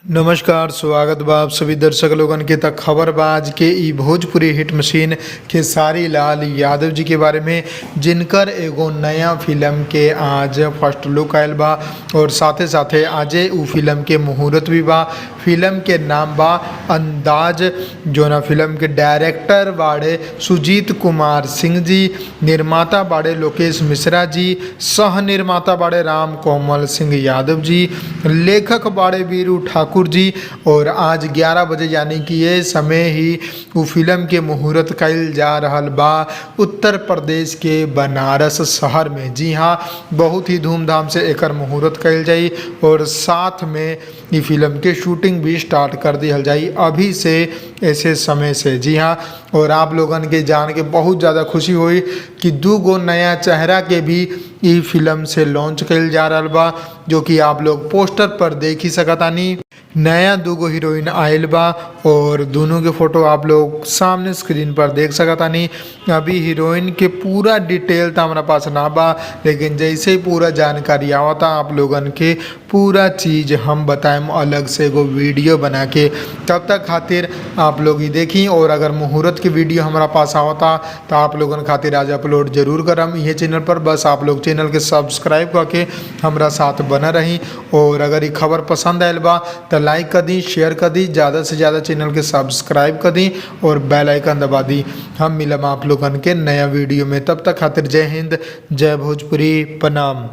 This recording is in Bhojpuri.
नमस्कार, स्वागत बा आप सभी दर्शक लोगन के तक खबर बा आज के ई भोजपुरी हिट मशीन खेसारी लाल यादव जी के बारे में, जिनकर एगो नया फिल्म के आज फर्स्ट लुक आयल बा और साथे साथे आजे उ फिल्म के मुहूर्त भी बा। फिल्म के नाम बा अंदाज, जोना फिल्म के डायरेक्टर बाड़े सुजीत कुमार सिंह जी, निर्माता बाड़े लोकेश मिश्रा जी, सह निर्माता बाड़े राम कोमल सिंह यादव जी, लेखक बाड़े वीरू ठाकुर जी। और आज 11 बजे यानी कि ये समय ही वो फिल्म के मुहूर्त कइल जा रहल बा उत्तर प्रदेश के बनारस शहर में। जी हाँ, बहुत ही धूमधाम से एकर मुहूर्त कइल जाई और साथ में ये फिल्म के शूटिंग भी स्टार्ट कर दिहल जाई अभी से, ऐसे समय से। जी हाँ, और आप लोगन के जान के बहुत ज़्यादा खुशी हुई कि 2 गो नया चेहरा के भी ई फिल्म से लॉन्च कइल जा रहल बा, जो कि आप लोग पोस्टर पर देख ही सकतानी। नया 2 गो हीरोइन आयल बा और दोनों के फोटो आप लोग सामने स्क्रीन पर देख सकतानी। अभी हीरोइन के पूरा डिटेल तो हमारा पास ना बा, लेकिन जैसे ही पूरा जानकारी आवता आप लोगन के पूरा चीज़ हम बताएम अलग से एगो वीडियो बना के। तब तक खातिर आप लोग ही देखी, और अगर मुहूर्त के वीडियो हमारा पास आवता तो आप लोगन खातिर आज अपलोड जरूर करम ये चैनल पर। बस आप लोग चैनल के सब्सक्राइब करके हमारा साथ बना रही, और अगर ये खबर पसंद आयल बा तो लाइक कर दी, शेयर कर दी, ज़्यादा से ज़्यादा चैनल के सब्सक्राइब कर दी और बेल आइकन दबा दी। हम मिलम आप लोगन के नया वीडियो में, तब तक खातिर जय हिंद, जय भोजपुरी, प्रणाम।